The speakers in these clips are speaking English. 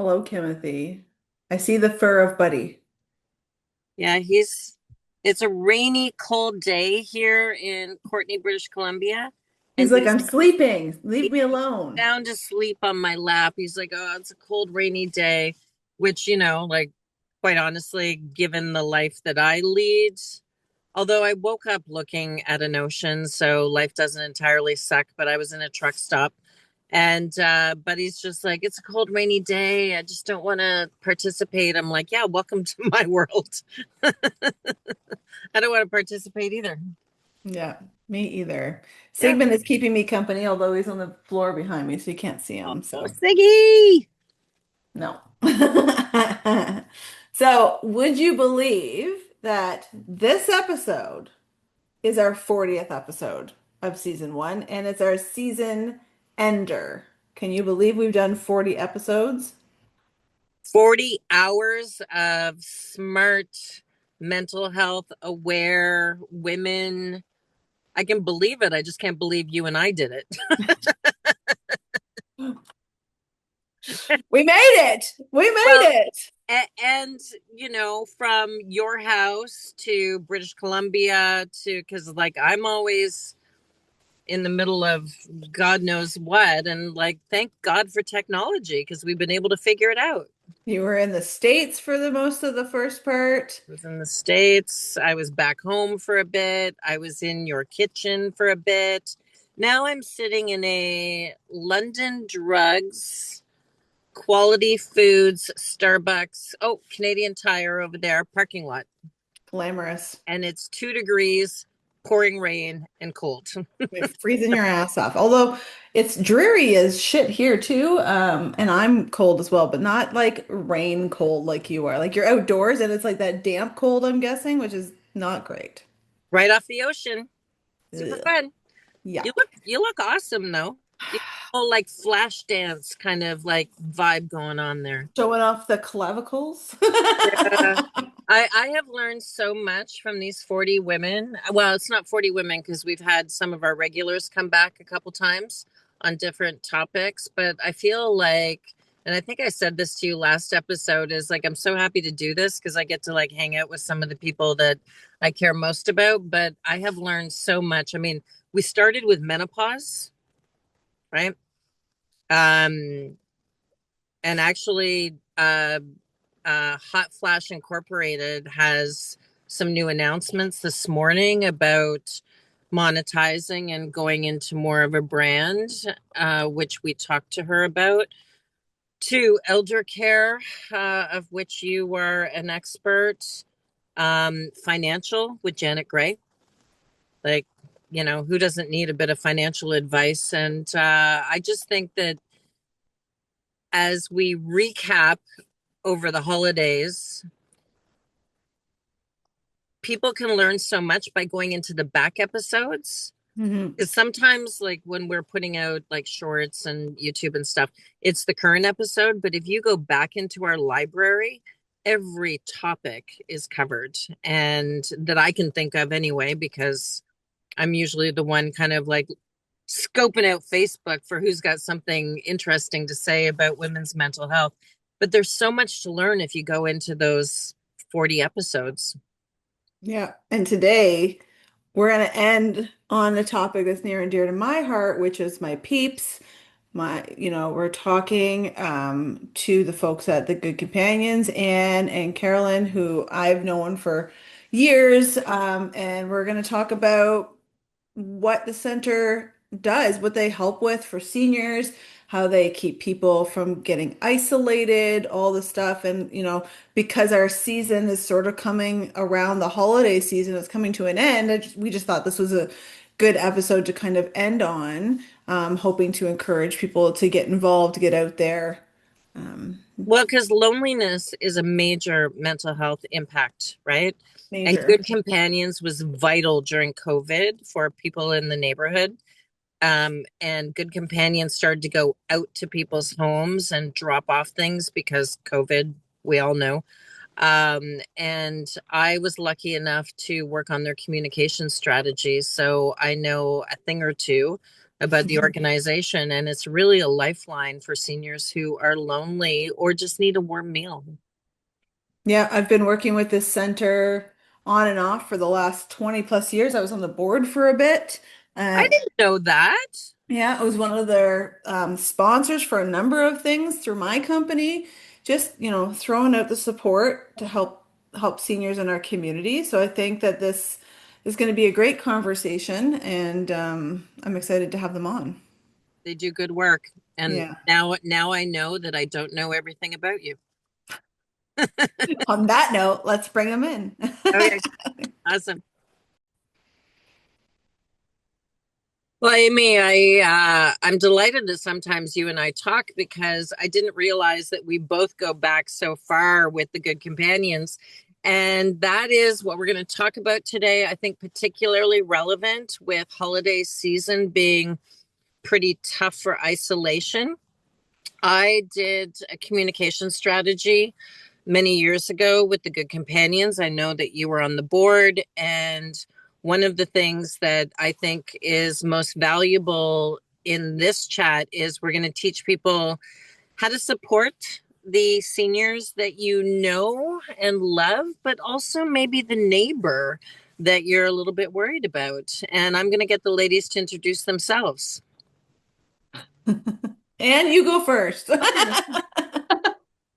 Hello, Kimothy. I see the fur of Buddy. Yeah, it's a rainy, cold day here in Courtney, British Columbia, He's and like, I'm sleeping. Leave he's me alone. down to sleep on my lap. He's like, "Oh, it's a cold, rainy day," which, like quite honestly, given the life that I lead, although I woke up looking at an ocean, so life doesn't entirely suck, but I was in a truck stop and but he's just like, it's a cold, rainy day. I just don't want to participate. I'm like, yeah, welcome to my world. I don't want to participate either. Yeah, me either. Yeah. Sigmund is keeping me company, although he's on the floor behind me, so you can't see him. Oh, So, Siggy. no. So, would you believe that this episode is our 40th episode of season one, and it's our season ender? Can you believe we've done 40 episodes? 40 hours of smart, mental health aware women. I can believe it. I just can't believe you and I did it. We made it. We made Well, it. and from your house to British Columbia to, because like I'm always in the middle of God knows what, and like thank God for technology because we've been able to figure it out. You were in the States for the most of the first part. I was in the States. I was back home for a bit. I was in your kitchen for a bit. Now I'm sitting in a London Drugs, Quality Foods, Starbucks, oh, Canadian Tire over there, parking lot. Glamorous. And it's 2 degrees, pouring rain, and cold. You're freezing your ass off. Although it's dreary as shit here too. And I'm cold as well, but not like rain cold like you are. Like you're outdoors and it's like that damp cold, I'm guessing, which is not great. Right off the ocean. Super Ugh. fun. You Yuck. look you look awesome though. You whole like flash dance kind of like vibe going on there. Showing off the clavicles. Yeah. I have learned so much from these 40 women. Well, it's not 40 women because we've had some of our regulars come back a couple times on different topics, but I feel like, and I think I said this to you last episode, is like I'm so happy to do this because I get to like hang out with some of the people that I care most about, but I have learned so much. I mean, we started with menopause, right? Um and actually Hot Flash Incorporated has some new announcements this morning about monetizing and going into more of a brand, which we talked to her about. To elder care, of which you are an expert. Financial with Janet Gray. Like, who doesn't need a bit of financial advice? And I just think that as we recap over the holidays, people can learn so much by going into the back episodes. Mhm. Because sometimes, like when we're putting out like shorts and YouTube and stuff, it's the current episode. But if you go back into our library, every topic is covered and that I can think of anyway, because I'm usually the one kind of like scoping out Facebook for who's got something interesting to say about women's mental health. But there's so much to learn if you go into those 40 episodes. Yeah. And today we're going to end on a topic that's near and dear to my heart, which is my peeps. We're talking to the folks at the Good Companions, Anne and Carolyn, who I've known for years. And we're going to talk about what the center does, what they help with for seniors, how they keep people from getting isolated, all the stuff. And, because our season is sort of coming around the holiday season, it's coming to an end. We just thought this was a good episode to kind of end on, hoping to encourage people to get involved, to get out there. Um, Well, because loneliness is a major mental health impact, right? And Major. Good Companions was vital during COVID for people in the neighborhood. And Good Companions started to go out to people's homes and drop off things because COVID, we all know. And I was lucky enough to work on their communication strategies. So I know a thing or two about the organization, and it's really a lifeline for seniors who are lonely or just need a warm meal. Yeah, I've been working with this center on and off for the last 20 plus years. I was on the board for a bit. I Uh, didn't know that. yeah, I was one of their sponsors for a number of things through my company. Just, throwing out the support to help seniors in our community. So I think that this is going to be a great conversation, and I'm excited to have them on. They do good work. And Yeah. now I know that I don't know everything about you. On that note, let's bring them in. Okay, awesome. Well, Amy, I'm delighted that sometimes you and I talk because I didn't realize that we both go back so far with the Good Companions. And that is what we're going to talk about today. I think particularly relevant with holiday season being pretty tough for isolation. I did a communication strategy many years ago with the Good Companions. I know that you were on the board. And one of the things that I think is most valuable in this chat is we're going to teach people how to support the seniors that you know and love, but also maybe the neighbor that you're a little bit worried about. And I'm going to get the ladies to introduce themselves. And you go first. Okay.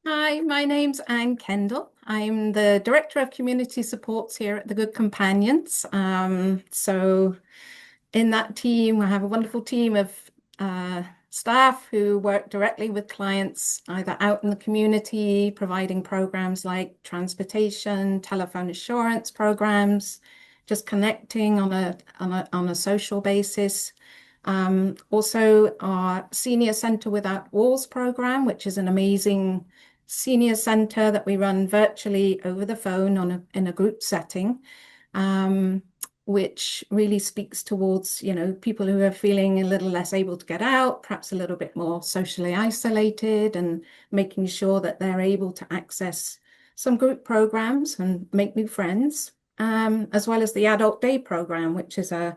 Hi, my name's Anne Kendall. I'm the Director of Community Supports here at the Good Companions. So in that team, I have a wonderful team of staff who work directly with clients, either out in the community, providing programs like transportation, telephone assurance programs, just connecting on a social basis. Also, our Senior Centre Without Walls program, which is an amazing senior center that we run virtually over the phone in a group setting, which really speaks towards, people who are feeling a little less able to get out, perhaps a little bit more socially isolated, and making sure that they're able to access some group programs and make new friends, as well as the Adult Day program, which is a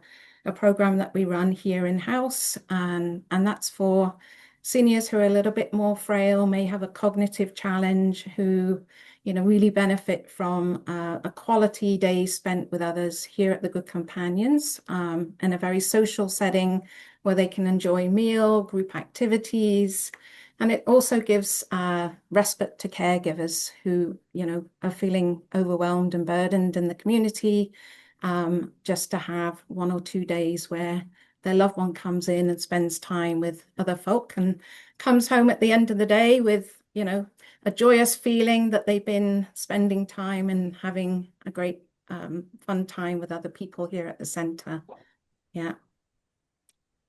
program that we run here in-house, and that's for seniors who are a little bit more frail, may have a cognitive challenge, who, really benefit from a quality day spent with others here at the Good Companions, in a very social setting where they can enjoy meal, group activities. And it also gives respite to caregivers who, are feeling overwhelmed and burdened in the community, just to have 1 or 2 days where their loved one comes in and spends time with other folk and comes home at the end of the day with, a joyous feeling that they've been spending time and having a great fun time with other people here at the center. Yeah.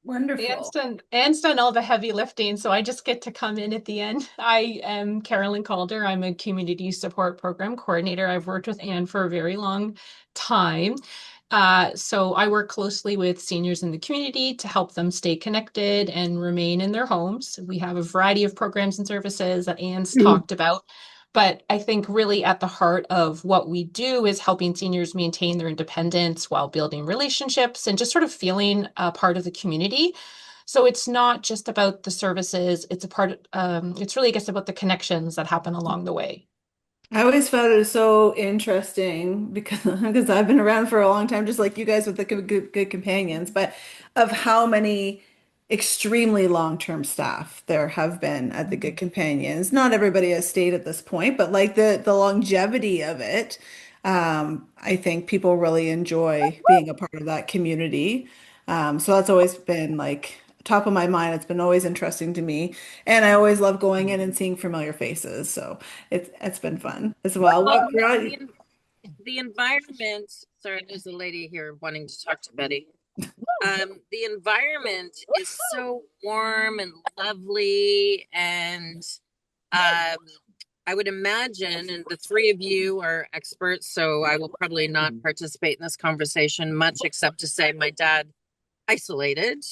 Wonderful. Anne's done all the heavy lifting, so I just get to come in at the end. I am Carolyn Calder. I'm a community support program coordinator. I've worked with Anne for a very long time. So I work closely with seniors in the community to help them stay connected and remain in their homes. We have a variety of programs and services that Anne's talked about. But I think really at the heart of what we do is helping seniors maintain their independence while building relationships and just sort of feeling a part of the community. So it's not just about the services, it's it's really, I guess, about the connections that happen along the way. I always found it so interesting because I've been around for a long time, just like you guys with the good companions, but of how many extremely long-term staff there have been at the Good Companions. Not everybody has stayed at this point, but like the longevity of it, I think people really enjoy being a part of that community. So that's always been like top of my mind. It's been always interesting to me. And I always love going in and seeing familiar faces. So it's been fun as well. Well, What brought you? the environment, sorry, there's a lady here wanting to talk to Betty. The environment is so warm and lovely, and um, I would imagine, and the three of you are experts, so I will probably not participate in this conversation much, except to say my dad isolated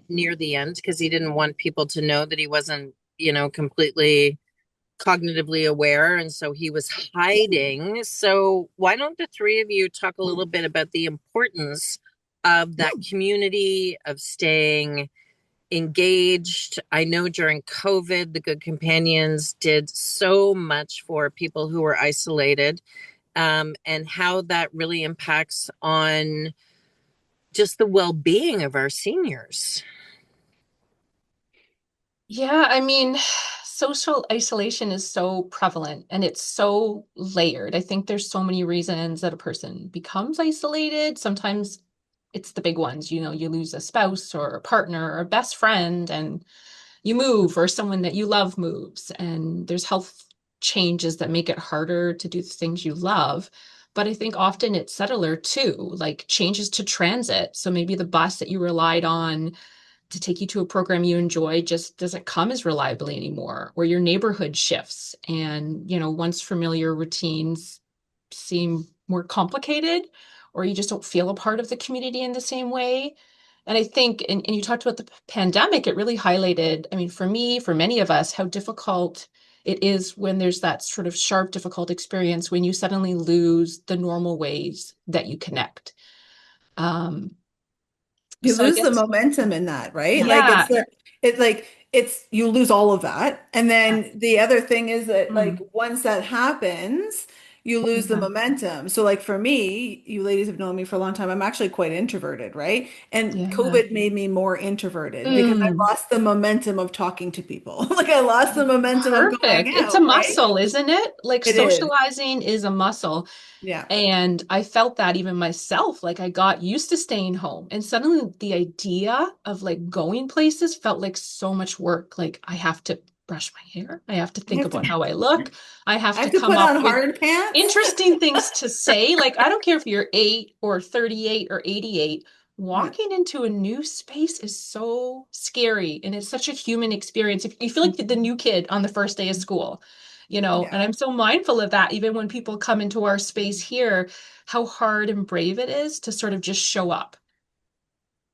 near the end because he didn't want people to know that he wasn't, completely cognitively aware, and so he was hiding. So why don't the three of you talk a little bit about the importance of that community, of staying engaged. I know during COVID, the Good Companions did so much for people who were isolated, and how that really impacts on just the well-being of our seniors. Yeah, I mean, social isolation is so prevalent and it's so layered. I think there's so many reasons that a person becomes isolated. Sometimes it's the big ones, you lose a spouse or a partner or a best friend and you move, or someone that you love moves, and there's health changes that make it harder to do the things you love. But I think often it's subtler too, like changes to transit. So maybe the bus that you relied on to take you to a program you enjoy just doesn't come as reliably anymore, or your neighborhood shifts and, once familiar routines seem more complicated, or you just don't feel a part of the community in the same way. And I think, and you talked about the pandemic, it really highlighted, I mean, for me, for many of us, how difficult it is when there's that sort of sharp, difficult experience when you suddenly lose the normal ways that you connect. Um, You so I lose the guess, momentum in that, right? Like yeah, it's you lose all of that. And yeah. then the other thing is that like Mm. once that happens, you lose the Yeah. momentum. So like for me, you ladies have known me for a long time. I'm actually quite introverted, right? And Yeah. COVID made me more introverted because I Mm. lost the momentum of talking to people. Like I lost the momentum of going Perfect. It's a out, right? muscle, isn't it? Like It is. socializing is a muscle. Yeah. And I felt that even myself, like I got used to staying home. And suddenly the idea of like going places felt like so much work. Like I have to brush my hair. I have to I think have to about how I look. I have I to have to come put up on with hard pants. interesting things to say. Like I don't care if you're 8 or 38 or 88. Yeah. Walking into a new space is so scary and it's such a human experience. If you feel like the new kid on the first day of school, and Yeah. I'm so mindful of that, even when people come into our space here, how hard and brave it is to sort of just show up.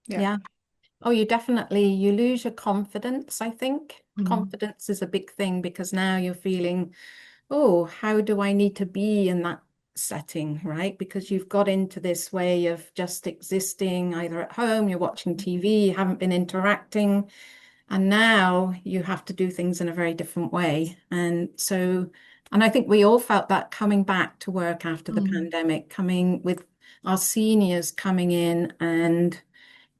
Yeah. Yeah. Oh, you lose your confidence, I think. Mm. Confidence is a big thing because now you're feeling, oh, how do I need to be in that setting, right? Because you've got into this way of just existing either at home, you're watching TV, you haven't been interacting, and now you have to do things in a very different way. And I think we all felt that coming back to work after the Mm. pandemic, coming with our seniors coming in, and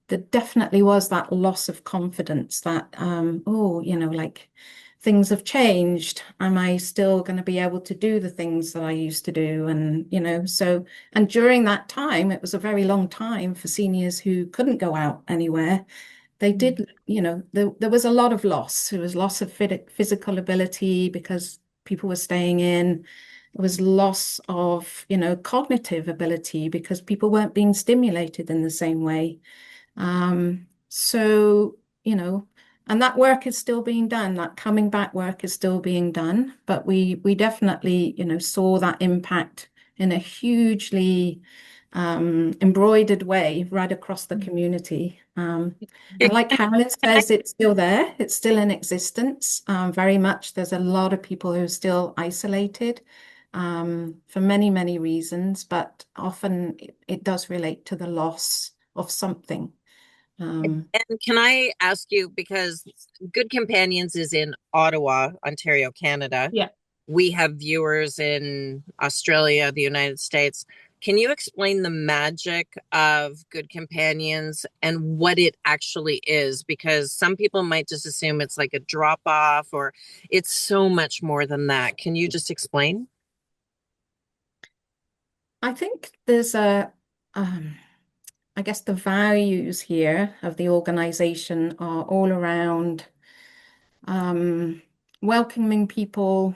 there definitely was that loss of confidence that, oh, like things have changed. Am I still going to be able to do the things that I used to do? And during that time, it was a very long time for seniors who couldn't go out anywhere. They Mm. did, there was a lot of loss. There was loss of physical ability because people were staying in. There was loss of, cognitive ability because people weren't being stimulated in the same way. So, and that work is still being done. That coming back work is still being done, but we definitely, saw that impact in a hugely embroidered way right across the community. And like Carolyn says, it's still there. It's still in existence. Very much. There's a lot of people who are still isolated for many, many reasons, but often it does relate to the loss of something. Um, And can I ask you, because Good Companions is in Ottawa, Ontario, Canada. Yeah. We have viewers in Australia, the United States. Can you explain the magic of Good Companions and what it actually is? Because some people might just assume it's like a drop off, or it's so much more than that. Can you just explain? I think um, I guess the values here of the organization are all around um, welcoming people,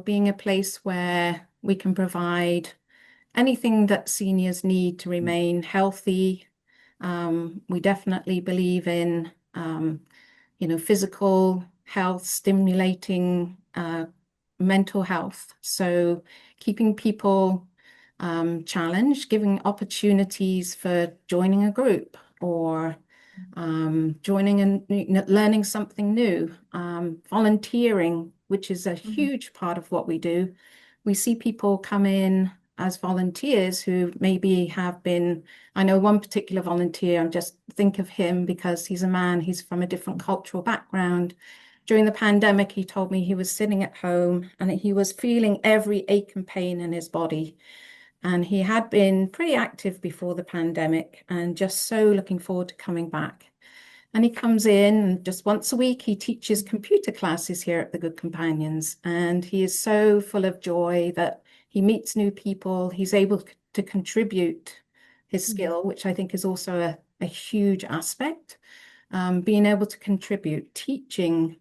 being a place where we can provide anything that seniors need to remain healthy. We definitely believe in, physical health, stimulating mental health. So keeping people challenged, giving opportunities for joining a group or joining and learning something new, volunteering, which is a Mm. huge part of what we do. We see people come in as volunteers who maybe have been, I know one particular volunteer, I just think of him because he's a man, he's from a different cultural background. During the pandemic, he told me he was sitting at home and he was feeling every ache and pain in his body. And he had been pretty active before the pandemic and just so looking forward to coming back. And he comes in and just once a week, he teaches computer classes here at the Good Companions. And he is so full of joy that he meets new people. He's able to contribute his skill, which I think is also a huge aspect. Being able to contribute, teaching,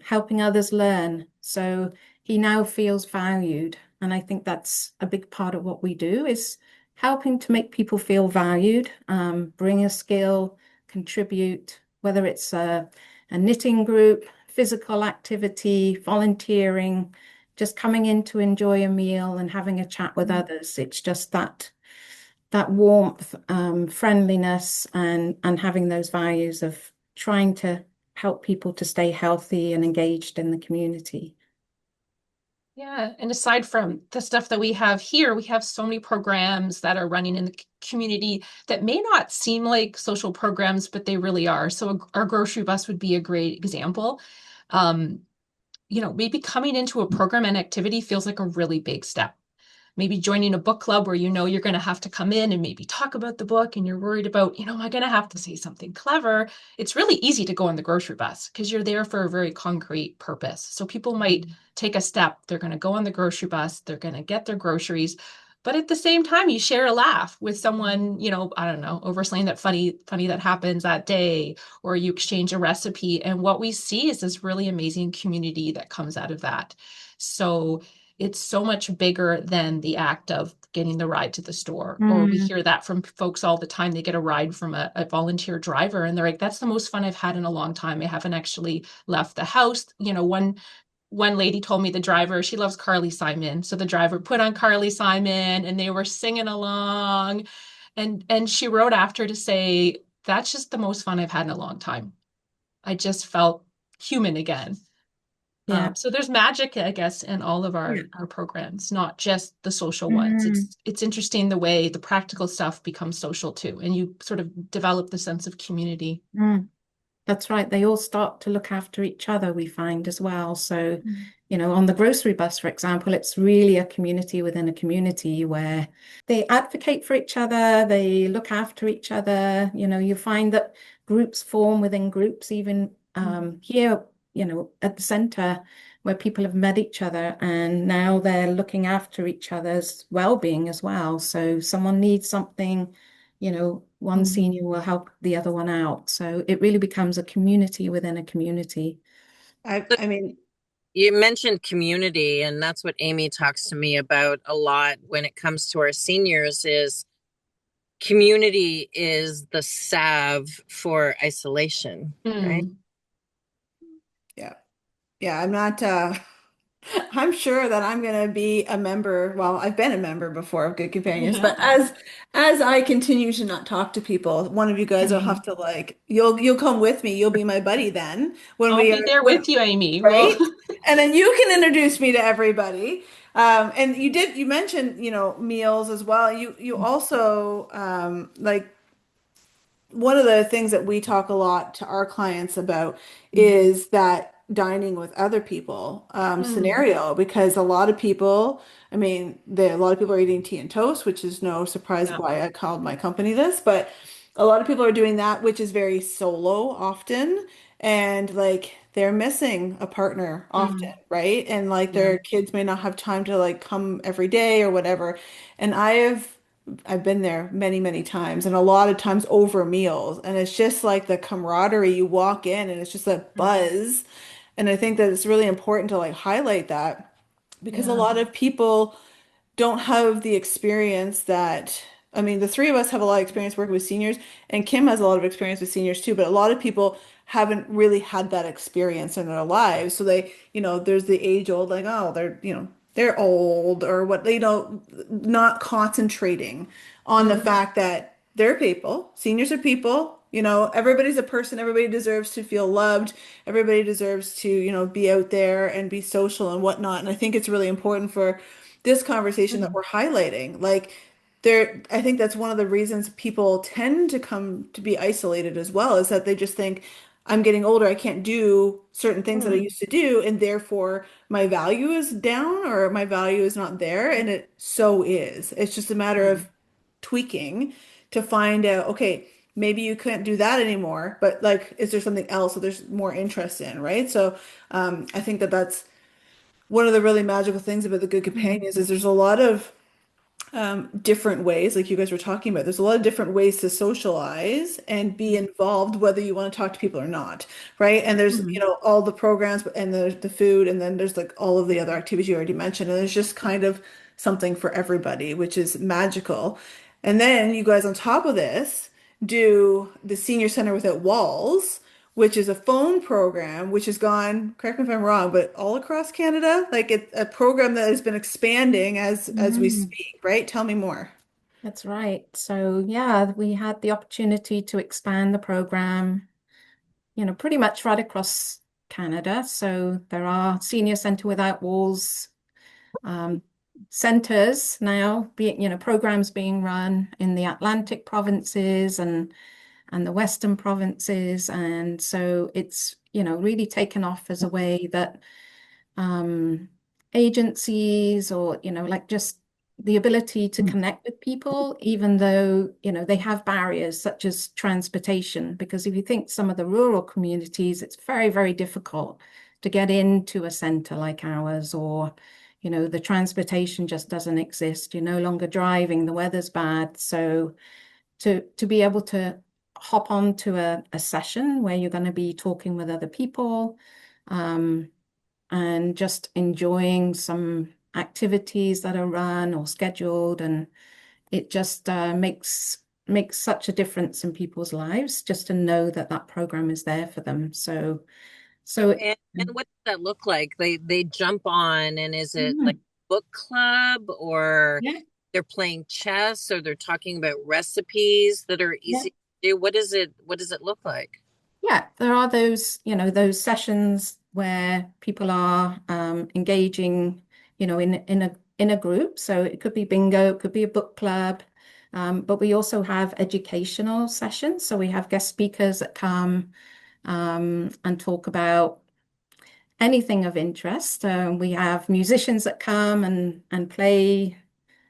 helping others learn. So he now feels valued. And I think that's a big part of what we do is helping to make people feel valued, bring a skill, contribute, whether it's a knitting group, physical activity, volunteering, just coming in to enjoy a meal and having a chat with others. It's just that warmth, friendliness, and having those values of trying to help people to stay healthy and engaged in the community. Yeah, and aside from the stuff that we have here, we have so many programs that are running in the community that may not seem like social programs, but they really are. So our grocery bus would be a great example. Um, maybe coming into a program and activity feels like a really big step. Maybe joining a book club where you know you're going to have to come in and maybe talk about the book and you're worried about, am I going to have to say something clever? It's really easy to go on the grocery bus because you're there for a very concrete purpose. So people might take a step. They're going to go on the grocery bus. They're going to get their groceries. But at the same time, you share a laugh with someone, I don't know, over something that funny that happens that day, or you exchange a recipe. And what we see is this really amazing community that comes out of that. So it's so much bigger than the act of getting the ride to the store. Or we hear that from folks all the time. They get a ride from a volunteer driver and they're like, that's the most fun I've had in a long time. I haven't actually left the house. One lady told me the driver, she loves Carly Simon. So the driver put on Carly Simon and they were singing along. And she wrote after to say, that's just the most fun I've had in a long time. I just felt human again. Yeah. So there's magic, I guess, in all of Yeah. our programs, not just the social ones. Mm. It's interesting the way the practical stuff becomes social too, and you sort of develop the sense of community. Mm. That's right. They all start to look after each other, we find as well. So, on the grocery bus, for example, it's really a community within a community where they advocate for each other, they look after each other. You find that groups form within groups, even here, at the center where people have met each other and now they're looking after each other's well-being as well. So someone needs something, one senior will help the other one out. So it really becomes a community within a community. I mean, You mentioned community, and that's what Amy talks to me about a lot when it comes to our seniors is community is the salve for isolation, right? Mm. yeah. Yeah, I'm not I'm sure that I'm going to be a member. Well, I've been a member before of Good Companions, but as I continue to not talk to people, one of you guys will have to like you'll come with me. You'll be my buddy then when I'll we be are there when with you, Amy. Well, right? And then you can introduce me to everybody. And you mentioned, meals as well. You also like one of the things that we talk a lot to our clients about is that dining with other people mm, scenario because a lot of people, I mean, a lot of people are eating tea and toast, which is no surprise yeah, why I called my company this, but a lot of people are doing that, which is very solo often, and like they're missing a partner often, mm, right? And like yeah, their kids may not have time to like come every day or whatever. And I've been there many, many times and a lot of times over meals. And it's just like the camaraderie. You walk in and it's just a buzz. And I think that it's really important to like highlight that because a yeah, lot of people don't have the experience that, I mean, the three of us have a lot of experience working with seniors, and Kim has a lot of experience with seniors too, but a lot of people haven't really had that experience in their lives. So they, there's the age old, like, oh, they're old or what, not concentrating on the mm, fact that they're people, seniors are people. Everybody's a person. Everybody deserves to feel loved. Everybody deserves to, be out there and be social and whatnot. And I think it's really important for this conversation that Mm. we're highlighting. Like there, I think that's one of the reasons people tend to come to be isolated as well, is that they just think, I'm getting older, I can't do certain things that I Mm. used to do, and therefore my value is down or my value is not there. And it so is. It's just a matter Mm. of tweaking to find out, okay, maybe you couldn't do that anymore, but like, is there something else that there's more interest in, right? So I think that that's one of the really magical things about the Good Mm. Companions is there's a lot of different ways, like you guys were talking about. There's a lot of different ways to socialize and be involved, whether you want to talk to people or not, right? And there's, Mm. all the programs and the food, and then there's like all of the other activities you already mentioned, and there's just kind of something for everybody, which is magical. And then you guys on top of this do the Senior Center Without Walls, which is a phone program which has gone, correct me if I'm wrong, but all across Canada, like it's a program that has been expanding as we Mm. speak, right? Tell me more. That's right. So yeah, we had the opportunity to expand the program, pretty much right across Canada. So there are Senior Centre Without Walls um, centers now, being, programs being run in the Atlantic provinces and the Western provinces. And so it's, really taken off as a way that um, agencies or, like just the ability to connect with people, even though, they have barriers such as transportation. Because if you think some of the rural communities, it's very, very difficult to get into a center like ours, or, the transportation just doesn't exist. You're no longer driving, the weather's bad. So to be able to hop onto a session where you're going to be talking with other people, um, and just enjoying some activities that are run or scheduled, and it just makes such a difference in people's lives just to know that that program is there for them. So it, And what does that look like? They jump on, and is it like mm, book club, or yeah, they're playing chess, or they're talking about recipes that are yeah. easy to do? What does it look like? Yeah, there are those sessions where people are engaging, in a group. So it could be bingo, it could be a book club, but we also have educational sessions. So we have guest speakers that come and talk about anything of interest. We have musicians that come and play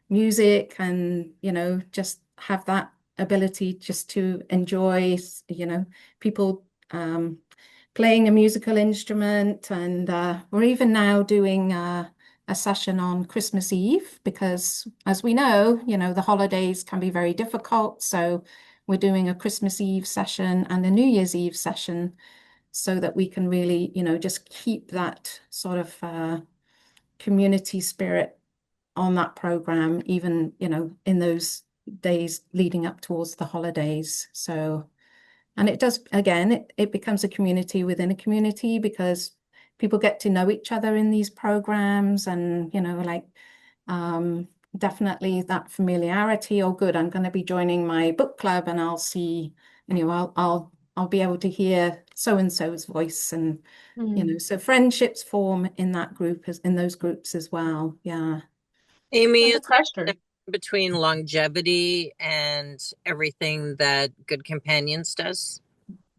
music, and just have that ability just to enjoy people playing a musical instrument. And we're even now doing a session on Christmas Eve, because as we know, the holidays can be very difficult. So we're doing a Christmas Eve session and a New Year's Eve session, so that we can really just keep that sort of community spirit on that program, even, in those days leading up towards the holidays. So, and it does, again, it becomes a community within a community, because people get to know each other in these programs, and, like, um, definitely that familiarity. Oh, good, I'm going to be joining my book club, and I'll see, I'll be able to hear so and so's voice, and Mm. so friendships form in that group, as in those groups as well. Yeah. Amy, And is the there a pressure. connection between longevity and everything that Good Companions does?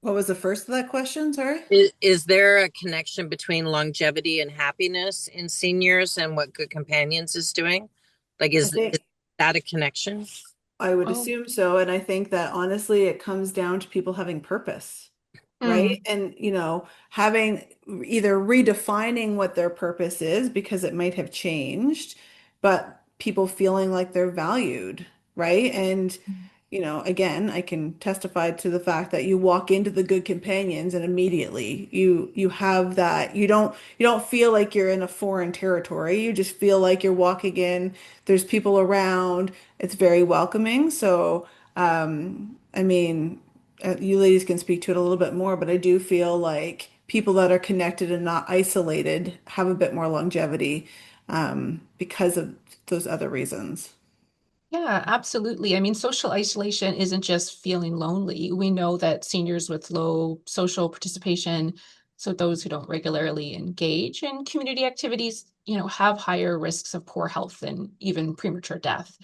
What was the first of that question? Sorry. Is there a connection between longevity and happiness in seniors and what Good Companions is doing? Like, I is think that a connection? I would Oh. assume so. And I think that honestly, it comes down to people having purpose, right? Mm. And, having either redefining what their purpose is because it might have changed, but people feeling like they're valued, right? And again, I can testify to the fact that you walk into the Good Companions and immediately you have that you don't feel like you're in a foreign territory. You just feel like you're walking in, there's people around, it's very welcoming. So, I mean, you ladies can speak to it a little bit more, but I do feel like people that are connected and not isolated have a bit more longevity, because of those other reasons. Yeah, absolutely. I mean, social isolation isn't just feeling lonely. We know that seniors with low social participation, so those who don't regularly engage in community activities, have higher risks of poor health and even premature death.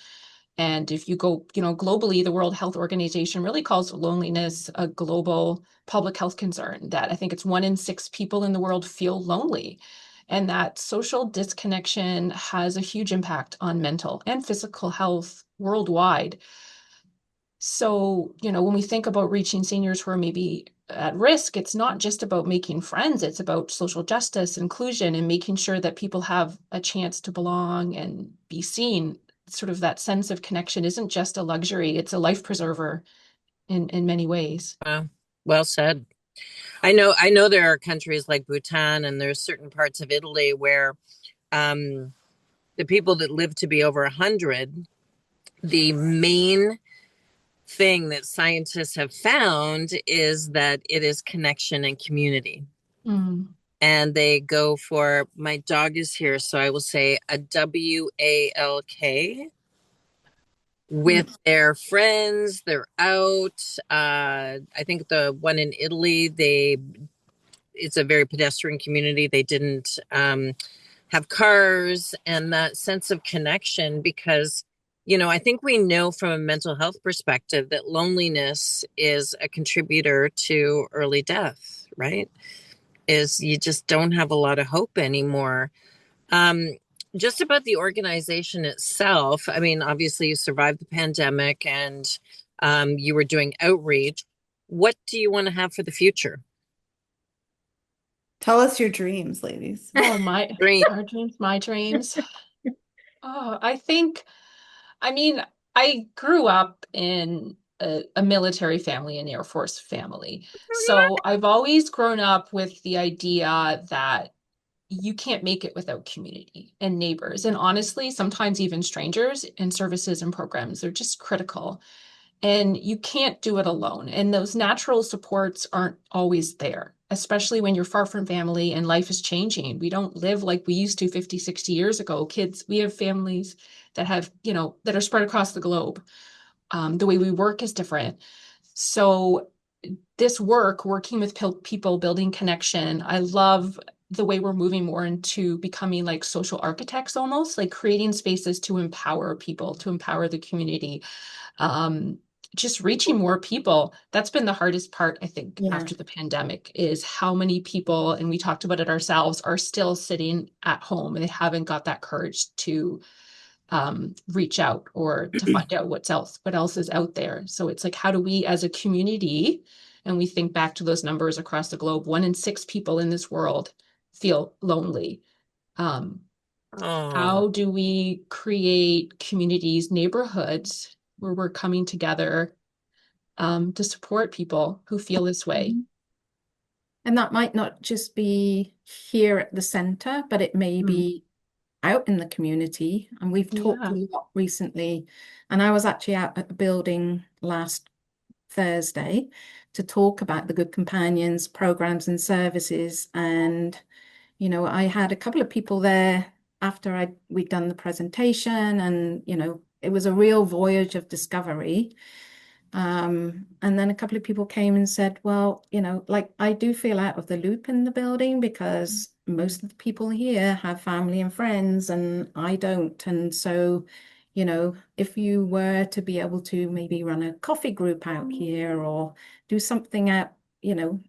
And if you go, globally, the World Health Organization really calls loneliness a global public health concern, that I think it's 1 in 6 people in the world feel lonely. And that social disconnection has a huge impact on mental and physical health worldwide. So, when we think about reaching seniors who are maybe at risk, it's not just about making friends, it's about social justice, inclusion, and making sure that people have a chance to belong and be seen. Sort of that sense of connection isn't just a luxury, it's a life preserver in many ways. Well said. I know there are countries like Bhutan, and there's certain parts of Italy where the people that live to be over 100, the main thing that scientists have found is that it is connection and community. Mm. And they go for, my dog is here, so I will say a WALK with their friends. They're out. I think the one in Italy, it's a very pedestrian community. They didn't have cars, and that sense of connection, because I think we know from a mental health perspective that loneliness is a contributor to early death, right? Is you just don't have a lot of hope anymore. Just about the organization itself, I mean, obviously you survived the pandemic, and you were doing outreach. What do you want to have for the future? Tell us your dreams, ladies. Oh, Dream. our dreams, my dreams. Oh, I mean, I grew up in a military family, an Air Force family. So I've always grown up with the idea that you can't make it without community and neighbors. And honestly, sometimes even strangers in services and programs, they're just critical. And you can't do it alone. And those natural supports aren't always there, especially when you're far from family and life is changing. We don't live like we used to 50, 60 years ago. We have families that have, that are spread across the globe. The way we work is different. So this working with people, building connection, I love the way we're moving more into becoming like social architects, almost like creating spaces to empower people, to empower the community, just reaching more people. That's been the hardest part, I think, Yeah. after the pandemic, is how many people, and we talked about it ourselves, are still sitting at home and they haven't got that courage to reach out or to find out what else is out there. So it's like, how do we as a community, and we think back to those numbers across the globe, 1 in 6 people in this world feel lonely. How do we create communities, neighborhoods where we're coming together to support people who feel this way? And that might not just be here at the center, but it may be out in the community. And we've talked a lot recently. And I was actually out at the building last Thursday to talk about the Good Companions programs and services. And, I had a couple of people there after we'd done the presentation, and, it was a real voyage of discovery. And then a couple of people came and said, well, like, I do feel out of the loop in the building because most of the people here have family and friends and I don't. And so, if you were to be able to maybe run a coffee group out here or do something out,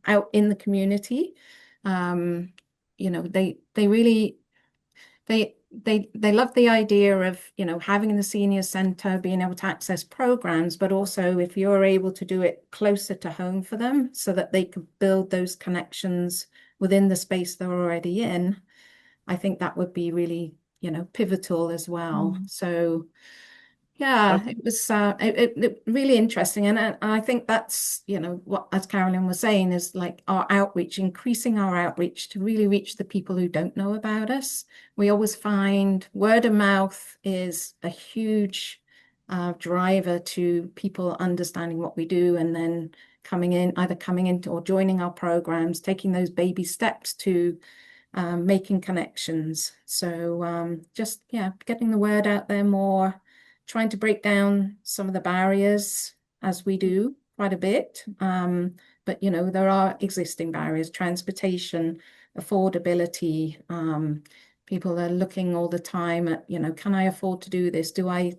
out in the community, they really, they love the idea of, having the senior center, being able to access programs, but also if you're able to do it closer to home for them so that they could build those connections within the space they're already in, I think that would be really, pivotal as well. So yeah, it was really interesting. And I think that's, what, as Carolyn was saying, is like our outreach, increasing our outreach to really reach the people who don't know about us. We always find word of mouth is a huge driver to people understanding what we do and then either coming into or joining our programs, taking those baby steps to making connections. So getting the word out there more, trying to break down some of the barriers as we do quite a bit. But, there are existing barriers, transportation, affordability, People are looking all the time at, can I afford to do this? Do I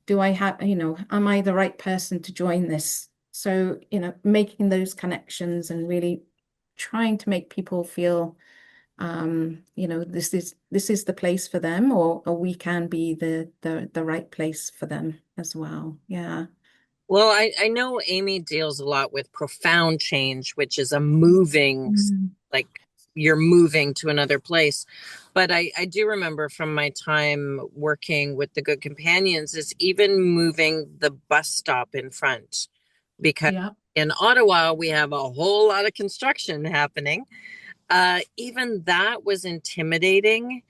have, am I the right person to join this? So, making those connections and really trying to make people feel, this is the place for them, or we can be the right place for them as well. Yeah. Well, I know Amy deals a lot with profound change, which is a moving, Mm. like you're moving to another place. But I do remember from my time working with the Good Companions is even moving the bus stop in front, because Yeah. in Ottawa, we have a whole lot of construction happening. Even that was intimidating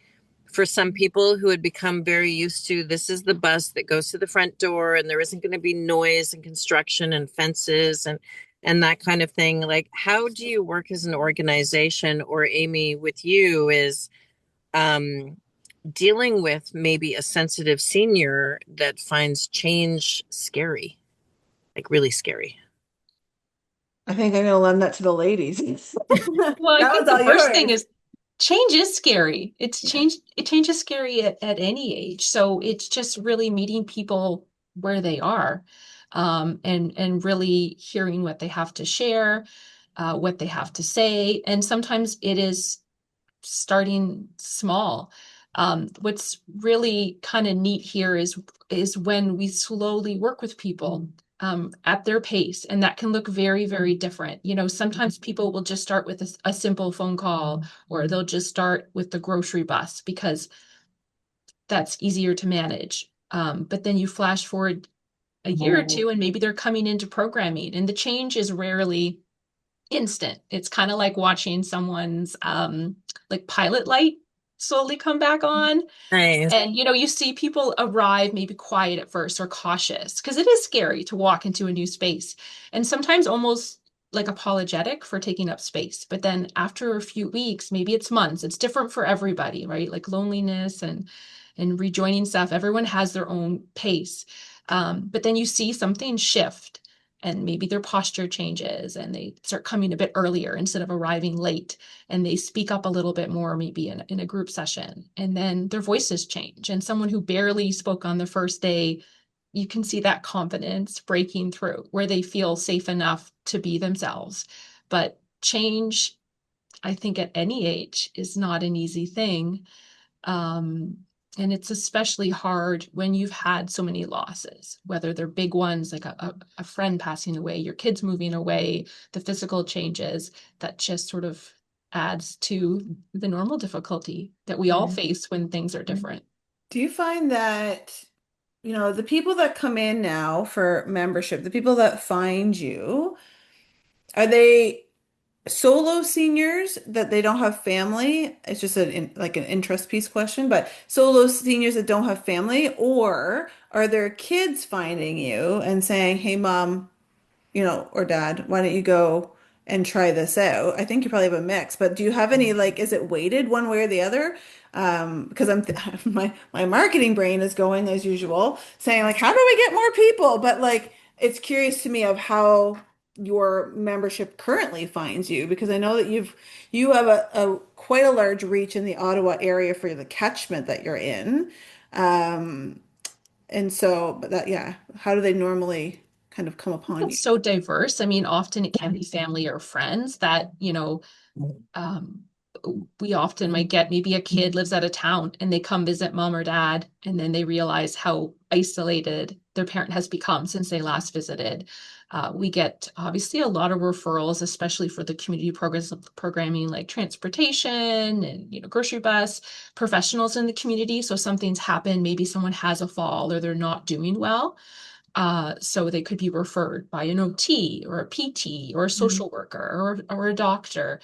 for some people who had become very used to this is the bus that goes to the front door and there isn't going to be noise and construction and fences and that kind of thing. Like, how do you work as an organization, or Amy with you is um dealing with maybe a sensitive senior that finds change scary, like really scary? I think I'm gonna lend that to the ladies. Well, I That think was the all first thing yours. is change is scary. Yeah. Change is scary at any age. So it's just really meeting people where they are, and really hearing what they have to share, what they have to say. And sometimes it is starting small. What's really kind of neat here is when we slowly work with people at their pace, and that can look very, very different. Sometimes people will just start with a simple phone call, or they'll just start with the grocery bus because that's easier to manage. But then you flash forward a year or two, and maybe they're coming into programming, and the change is rarely instant. It's kind of like watching someone's like pilot light slowly come back on. Nice. And you see people arrive maybe quiet at first or cautious because it is scary to walk into a new space, and sometimes almost like apologetic for taking up space. But then after a few weeks, maybe it's months, it's different for everybody, right? Like loneliness and rejoining stuff, everyone has their own pace. But then you see something shift, and maybe their posture changes and they start coming a bit earlier instead of arriving late, and they speak up a little bit more maybe in a group session, and then their voices change, and someone who barely spoke on the first day, you can see that confidence breaking through where they feel safe enough to be themselves. But change, I think at any age, is not an easy thing. um, and it's especially hard when you've had so many losses, whether they're big ones like a friend passing away, your kids moving away, the physical changes that just sort of adds to the normal difficulty that we all Yeah. face when things are different. Do you find that, the people that come in now for membership, the people that find you, are they solo seniors that they don't have family? It's just like an interest piece question, but solo seniors that don't have family, or are there kids finding you and saying, "Hey, mom, or dad, why don't you go and try this out?" I think you probably have a mix, but do you have any, like, is it weighted one way or the other? Because my marketing brain is going as usual, saying like, how do we get more people? But like, it's curious to me of how your membership currently finds you, because I know that you have a quite a large reach in the Ottawa area for the catchment that you're in. Um, and so, but that, yeah, how do they normally kind of come upon you? It's so diverse. I mean, often it can be family or friends that, um, we often might get maybe a kid lives out of town and they come visit mom or dad, and then they realize how isolated their parent has become since they last visited. We get obviously a lot of referrals, especially for the community programs programming like transportation and grocery bus professionals in the community. So something's happened, maybe someone has a fall or they're not doing well, so they could be referred by an OT or a PT or a Mhm. social worker or a doctor.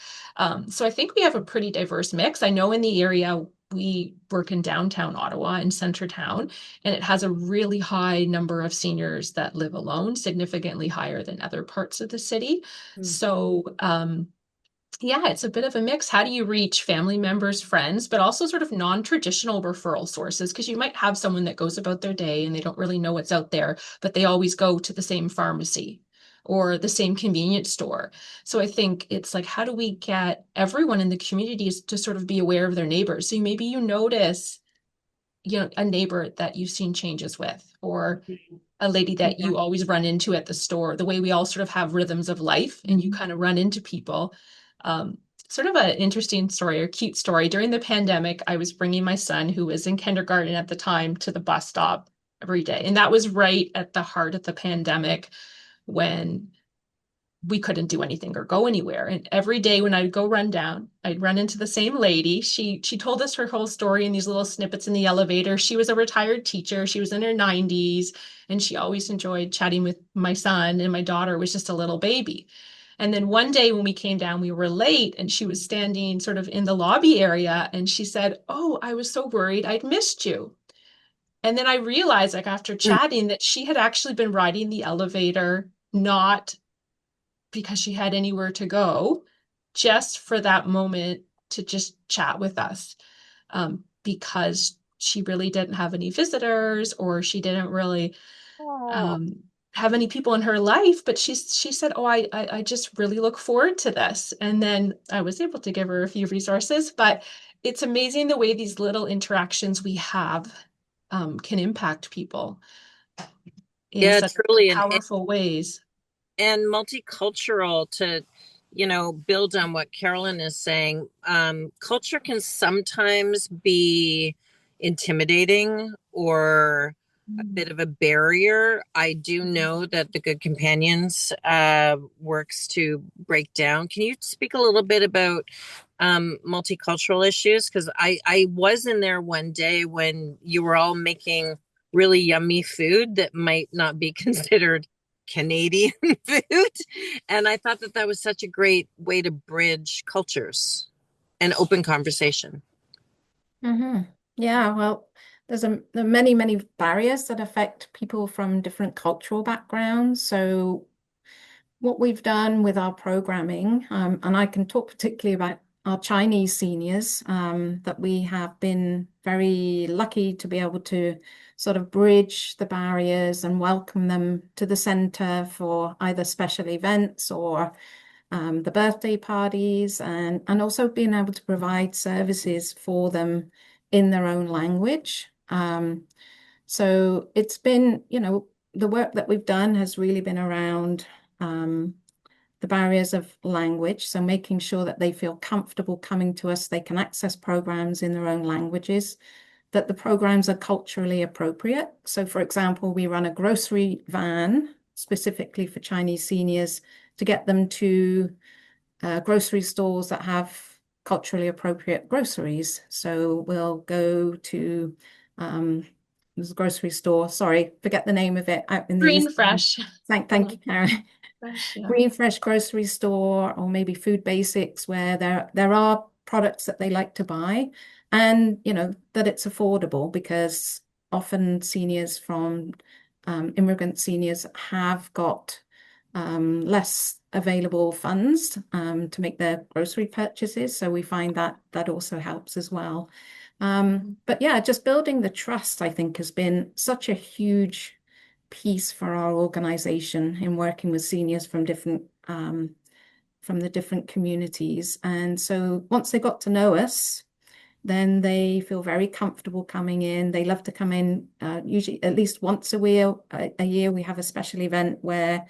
So I think we have a pretty diverse mix. I know in the area we work in downtown Ottawa in Centertown, and it has a really high number of seniors that live alone, significantly higher than other parts of the city. So yeah, it's a bit of a mix. How do you reach family members, friends, but also sort of non-traditional referral sources? Because you might have someone that goes about their day and they don't really know what's out there, but they always go to the same pharmacy. or the same convenience store. So I think it's like, how do we get everyone in the communities to sort of be aware of their neighbors? So maybe you notice, a neighbor that you've seen changes with, or a lady that Yeah. you always run into at the store, the way we all sort of have rhythms of life and you kind of run into people. Um, Sort of an interesting story or cute story. During the pandemic, I was bringing my son, who was in kindergarten at the time, to the bus stop every day. And that was right at the heart of the pandemic when we couldn't do anything or go anywhere. And every day when I'd go run down, I'd run into the same lady. She told us her whole story in these little snippets in the elevator. She was a retired teacher. She was in her 90s, and she always enjoyed chatting with my son, and my daughter was just a little baby. And then one day when we came down, we were late, and she was standing sort of in the lobby area, and she said, "Oh, I was so worried I'd missed you." And then I realized, like, after chatting, that she had actually been riding the elevator not because she had anywhere to go, just for that moment to just chat with us, because she really didn't have any visitors, or she didn't really Oh, um, have any people in her life. But she said, "Oh, I just really look forward to this." And then I was able to give her a few resources. But it's amazing the way these little interactions we have can impact people in yeah, such truly. powerful ways. And multicultural, to build on what Carolyn is saying. Culture can sometimes be intimidating or a bit of a barrier. I do know that the Good Companions works to break down. Can you speak a little bit about multicultural issues? Because I was in there one day when you were all making really yummy food that might not be considered Canadian food. And I thought that that was such a great way to bridge cultures and open conversation. Hmm. Yeah, well, there are many, many barriers that affect people from different cultural backgrounds. So what we've done with our programming, and I can talk particularly about our Chinese seniors, that we have been very lucky to be able to sort of bridge the barriers and welcome them to the center for either special events or the birthday parties, and also being able to provide services for them in their own language. So it's been, the work that we've done has really been around the barriers of language. So making sure that they feel comfortable coming to us, they can access programs in their own languages, that the programs are culturally appropriate. So, for example, we run a grocery van specifically for Chinese seniors to get them to grocery stores that have culturally appropriate groceries. So we'll go to there's a grocery store, sorry, forget the name of it, out in the Green east. fresh. Thank you, Karen. Fresh, yeah. Green Fresh grocery store, or maybe Food Basics, where there are products that they like to buy, and that it's affordable, because often seniors from immigrant seniors have got less available funds to make their grocery purchases. So we find that that also helps as well. But yeah, just building the trust, I think, has been such a huge piece for our organization in working with seniors from the different communities. And so once they got to know us, then they feel very comfortable coming in. They love to come in, usually at least once a year. We have a special event where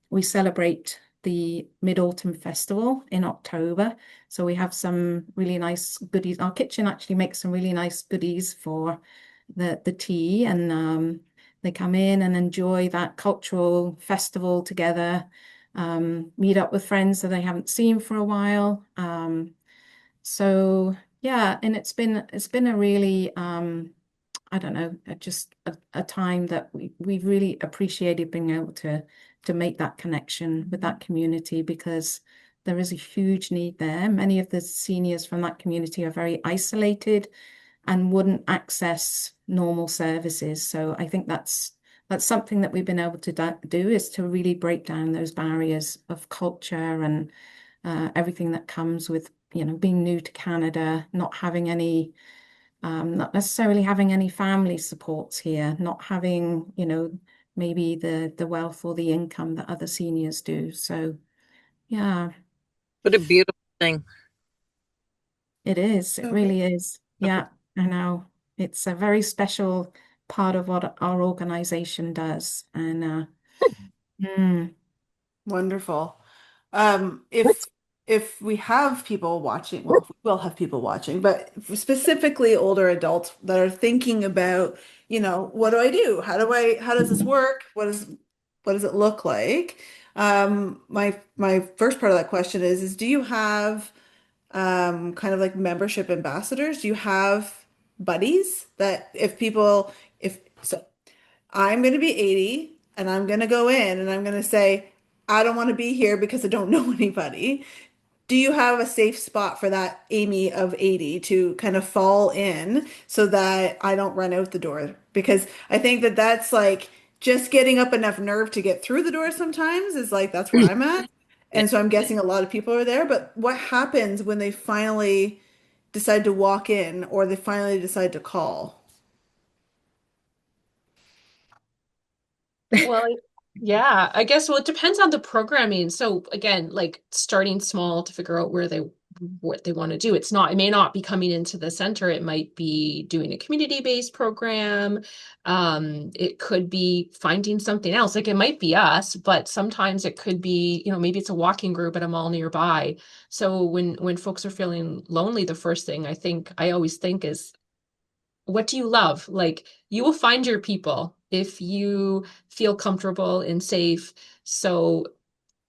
we celebrate the Mid-Autumn Festival in October. So we have some really nice goodies. Our kitchen actually makes some really nice goodies for the tea, and they come in and enjoy that cultural festival together, meet up with friends that they haven't seen for a while. So yeah, and it's been a really I don't know, just a time that we've really appreciated being able to make that connection with that community, because there is a huge need there. Many of the seniors from that community are very isolated and wouldn't access normal services. So I think that's something that we've been able to do, is to really break down those barriers of culture and everything that comes with, being new to Canada, not necessarily having any family supports here, not having, maybe the wealth or the income that other seniors do. So yeah, What a beautiful thing. it is. It So good. really is. Yeah, I know. It's a very special part of what our organization does. And mm, Wonderful. If we have people watching, well, we'll have people watching, but specifically older adults that are thinking about, what do I do? How does this work? What does it look like? My first part of that question is do you have kind of like membership ambassadors? Do you have buddies that if so I'm going to be 80 and I'm going to go in and I'm going to say, I don't want to be here because I don't know anybody. Do you have a safe spot for that Amy of 80 to kind of fall in so that I don't run out the door? Because I think that that's like just getting up enough nerve to get through the door sometimes is like, that's where I'm at. Yeah. And so I'm guessing a lot of people are there. But what happens when they finally decide to walk in or they finally decide to call? Well, yeah, I guess, well, it depends on the programming. So again, like starting small to figure out what they want to do. It may not be coming into the center. It might be doing a community-based program. It could be finding something else. Like it might be us, but sometimes it could be, maybe it's a walking group at a mall nearby. So when folks are feeling lonely, the first thing I always think is, what do you love? Like you will find your people if you feel comfortable and safe. So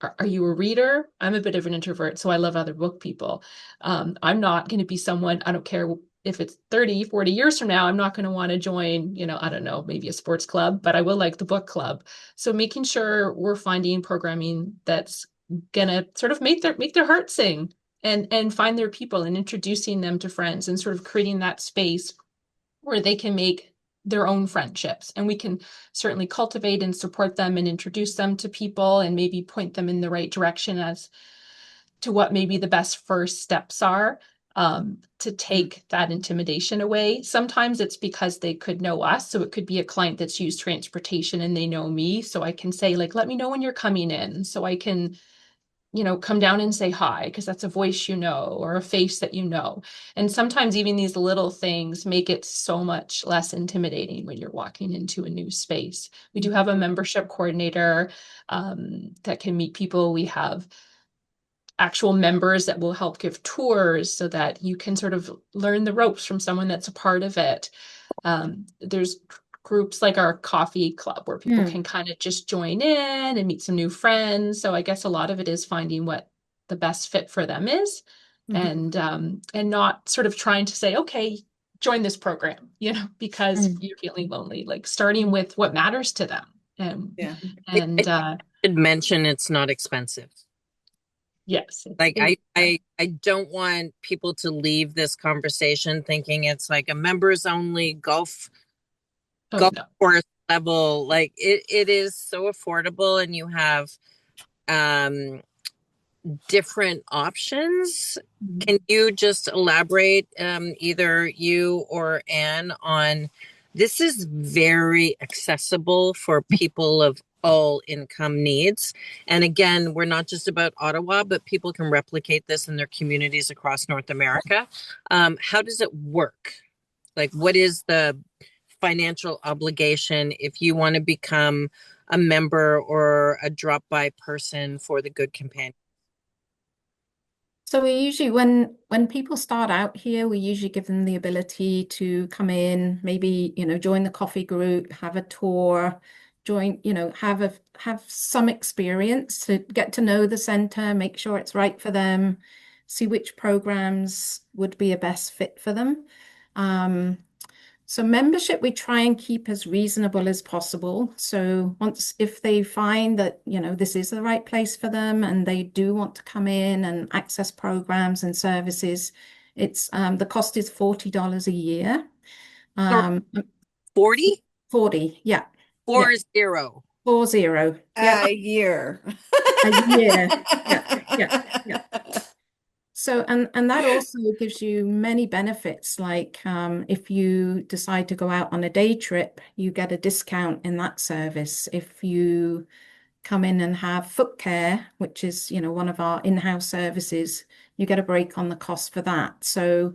are you a reader? I'm a bit of an introvert, so I love other book people. I'm not going to be someone, I don't care if it's 30, 40 years from now, I'm not going to want to join, I don't know, maybe a sports club, but I will like the book club. So making sure we're finding programming that's gonna sort of make their heart sing and find their people and introducing them to friends and sort of creating that space where they can make their own friendships. And we can certainly cultivate and support them and introduce them to people and maybe point them in the right direction as to what maybe the best first steps are, to take that intimidation away. Sometimes it's because they could know us. So it could be a client that's used transportation and they know me. So I can say, like, let me know when you're coming in. So I can come down and say hi because that's a voice or a face that you know. And sometimes even these little things make it so much less intimidating when you're walking into a new space. We do have a membership coordinator that can meet people. We have actual members that will help give tours so that you can sort of learn the ropes from someone that's a part of it. There's groups like our coffee club where people mm, can kind of just join in and meet some new friends. So I guess a lot of it is finding what the best fit for them is, Mhm. and not sort of trying to say, okay, join this program, because mm. you're feeling lonely, like starting with what matters to them. And Yeah. I and should mention it's not expensive. yes, Like it's I don't want people to leave this conversation thinking it's like a members only oh golf no. course level. Like it is so affordable and you have um different options. Mm. Can you just elaborate, either you or Anne, on this is very accessible for people of all income needs. And again, we're not just about Ottawa, but people can replicate this in their communities across North America. How does it work? Like, what is the financial obligation if you want to become a member or a drop by person for the Good Companion? So we usually, when people start out here, we usually give them the ability to come in, maybe, join the coffee group, have a tour, join, have some experience to get to know the center, make sure it's right for them, see which programs would be a best fit for them. Um, so membership, we try and keep as reasonable as possible. So if they find that, this is the right place for them and they do want to come in and access programs and services, the cost is $40 a year. Sorry, Um, 40? 40, yeah, yeah, 40. 40, A yep, year. a year, yeah, yeah, yeah. So, and that also gives you many benefits. Like if you decide to go out on a day trip, you get a discount in that service. If you come in and have foot care, which is, one of our in-house services, you get a break on the cost for that. So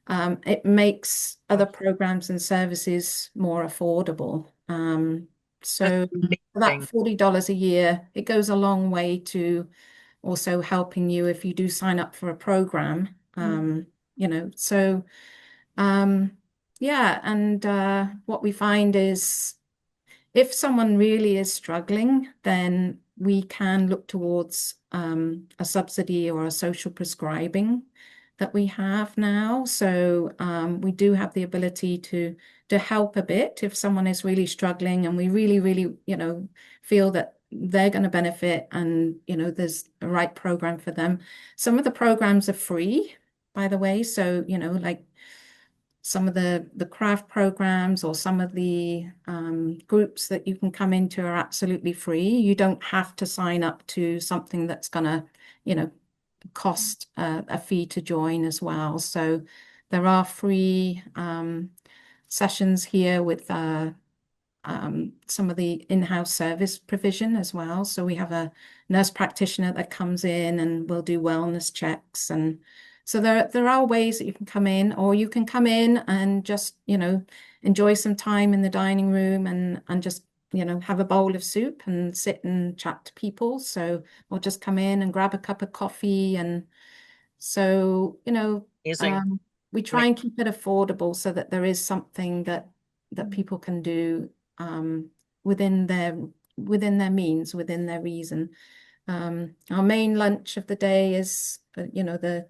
it makes other programs and services more affordable. That's So for that amazing. $40 a year, it goes a long way to also helping you if you do sign up for a program. So yeah, and what we find is if someone really is struggling, then we can look towards a subsidy or a social prescribing that we have now. So we do have the ability to help a bit if someone is really struggling, and we really, really, feel that they're going to benefit, and there's a right program for them. Some of the programs are free, by the way. So like some of the craft programs or some of the groups that you can come into are absolutely free. You don't have to sign up to something that's gonna, cost a fee to join as well. So there are free sessions here with some of the in-house service provision as well. So we have a nurse practitioner that comes in and will do wellness checks. And so there are ways that you can come in, or you can come in and just, enjoy some time in the dining room and just, have a bowl of soup and sit and chat to people. So, or just come in and grab a cup of coffee. And so, Amazing. we try and keep it affordable so that there is something that people can do um, within their means, within their reason. Our main lunch of the day is, the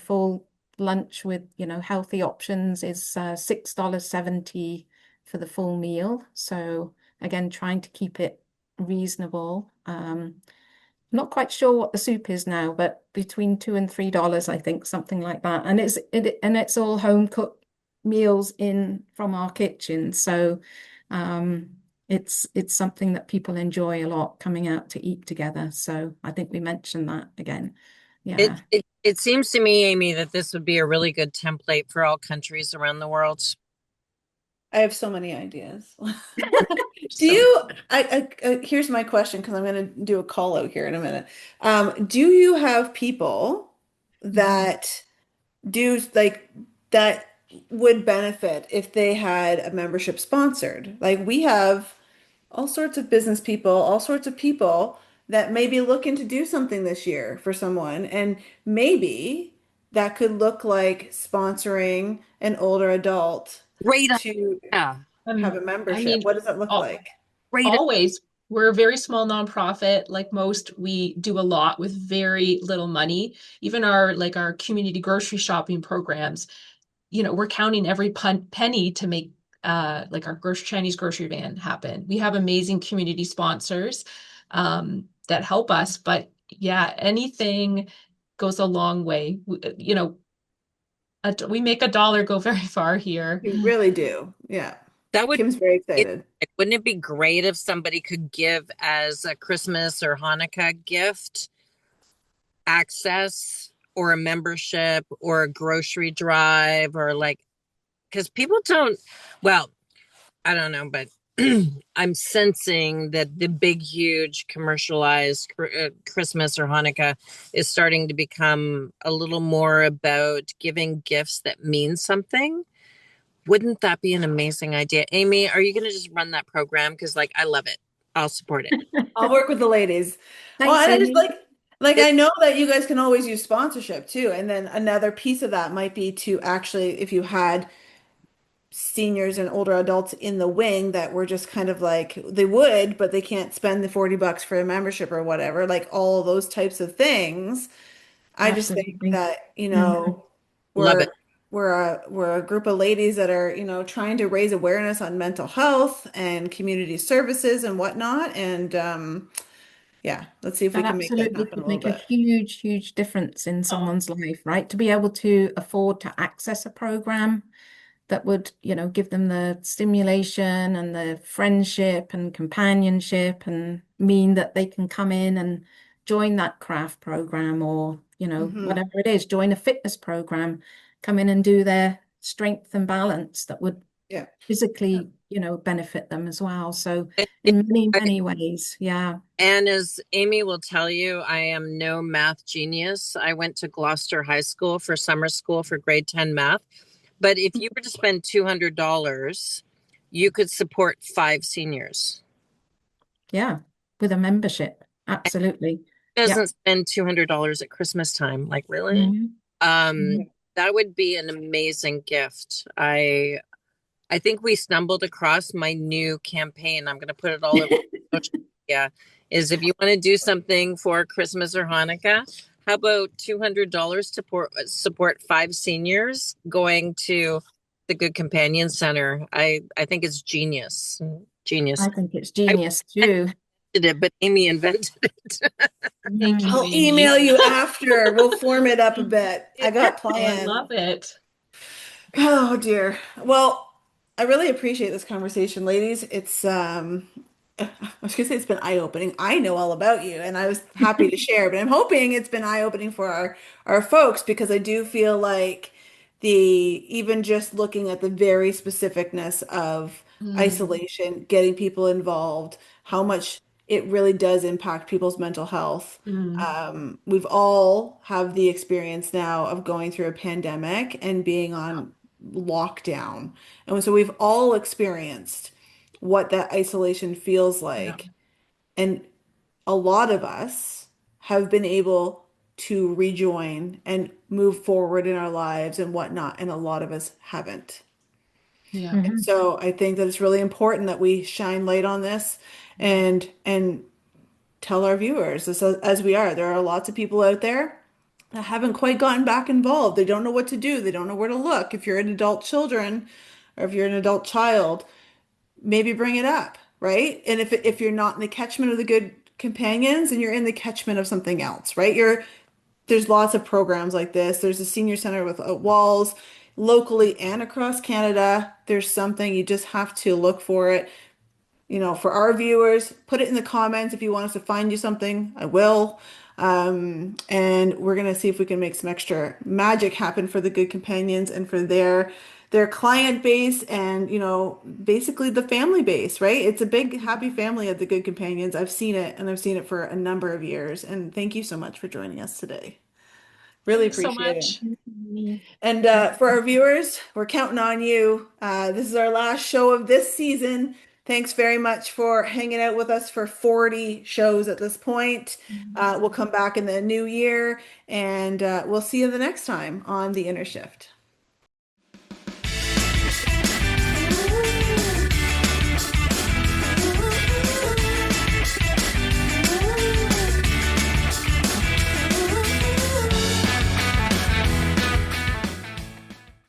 full lunch with, healthy options is $6.70 for the full meal. So again, trying to keep it reasonable. Not quite sure what the soup is now, but between $2 and $3, I think, something like that. And it's all home cooked meals in from our kitchen. So it's something that people enjoy a lot, coming out to eat together. So I think we mentioned that again. It, Yeah. it it seems to me, Amy, that this would be a really good template for all countries around the world. I have so many ideas. Do So you, here's my question because I'm going to do a call out here in a minute. Do you have people Mhm. that do like that would benefit if they had a membership sponsored? Like we have all sorts of business people, all sorts of people that may be looking to do something this year for someone, and maybe that could look like sponsoring an older adult great to idea. have a I membership. mean, What does that look al- like? Great. always, we're a very small nonprofit. Like most, we do a lot with very little money. Even our community grocery shopping programs, we're counting every penny to make like our Chinese grocery van happen. We have amazing community sponsors that help us, but yeah, anything goes a long way. We make a dollar go very far here. We really do. Yeah. That would Kim's very it, excited. wouldn't it be great if somebody could give as a Christmas or Hanukkah gift access or a membership or a grocery drive or like because people don't well, I don't know, but I'm sensing that the big, huge commercialized Christmas or Hanukkah is starting to become a little more about giving gifts that mean something. Wouldn't that be an amazing idea? Amy, are you going to just run that program? Because, like, I love it. I'll support it. I'll work with the ladies. Well, Thanks, and I just Amy. like It, I know that you guys can always use sponsorship too. And then another piece of that might be to actually, if you had seniors and older adults in the wing that were just kind of like they would, but they can't spend the $40 for a membership or whatever, like all those types of things. I just think Absolutely. that, Mhm. love we're it. we're a group of ladies that are, trying to raise awareness on mental health and community services and whatnot. And yeah, let's see if we That can make that absolutely happen a could little make a bit. huge, huge difference in someone's life, right? To be able to afford to access a program that would, give them the stimulation and the friendship and companionship and mean that they can come in and join that craft program, or, Hmm. whatever it is, join a fitness program, come in and do their strength and balance that would Yeah. physically, benefit them as well. So Yeah, in many, I, many ways, yeah. and as Amy will tell you, I am no math genius. I went to Gloucester High School for summer school for grade 10 math. But if you were to spend $200, you could support 5 seniors. Yeah, with a membership. Absolutely. Yeah. Doesn't spend $200 at Christmas time. Like, really? Mhm. Um, Mhm. that would be an amazing gift. I think we stumbled across my new campaign. I'm going to put it all over social media. Is if you want to do something for Christmas or Hanukkah, how about $200 to support 5 seniors going to the Good Companion Center? I think it's genius, genius. I think it's I genius too. invented it, but Amy invented it. Thank you, Mhm. I'll Amy. email you after. We'll form it up a bit. I got Oh, I plans. love it. Oh dear. Well, I really appreciate this conversation, ladies. I was gonna say it's been eye-opening. I know all about you and I was happy to share, but I'm hoping it's been eye-opening for our folks because I do feel like the even just looking at the very specificness of Mm, isolation, getting people involved, how much it really does impact people's mental health. mm, We've all have the experience now of going through a pandemic and being on lockdown. And so we've all experienced what that isolation feels yeah, like. And a lot of us have been able to rejoin and move forward in our lives and whatnot, and a lot of us haven't. yeah. And Mhm. so I think that it's really important that we shine light on this and tell our viewers this as we are. There are lots of people out there that haven't quite gotten back involved. They don't know what to do. They don't know where to look. If you're an adult children or if you're an adult child, maybe bring it up, right? And if you're not in the catchment of the good companions and you're in the catchment of something else, right? There's lots of programs like this. There's a senior center with walls locally and across Canada. There's something you just have to look for it. For our viewers, put it in the comments if you want us to find you something. I will. And we're gonna see if we can make some extra magic happen for the Good Companions and for their client base and basically the family base, right? It's a big happy family of the Good Companions. I've seen it and I've seen it for a number of years. And thank you so much for joining us today. Really Thanks so appreciate it. much. And for our viewers, we're counting on you. This is our last show of this season. Thanks very much for hanging out with us for 40 shows at this point. We'll come back in the new year and we'll see you the next time on The Inner Shift.